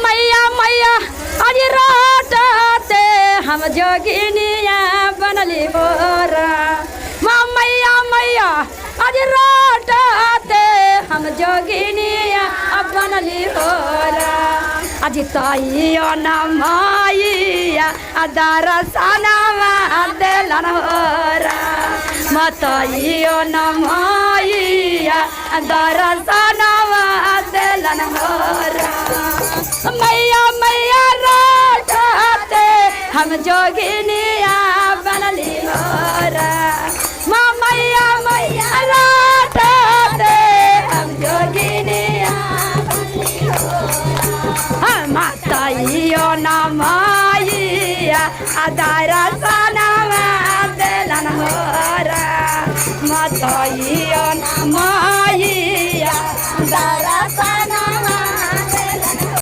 मैया मैया अरे राते हम जोगिनिया बनली बोरा मैया मैया अरे राते हम जोगिनिया बनली बोरा अजी ताइयो न माइया दरसनवा देलन होरा मताइयो न माइया दरसनवा देलन होरा मैया मैया राते हम जोगिनी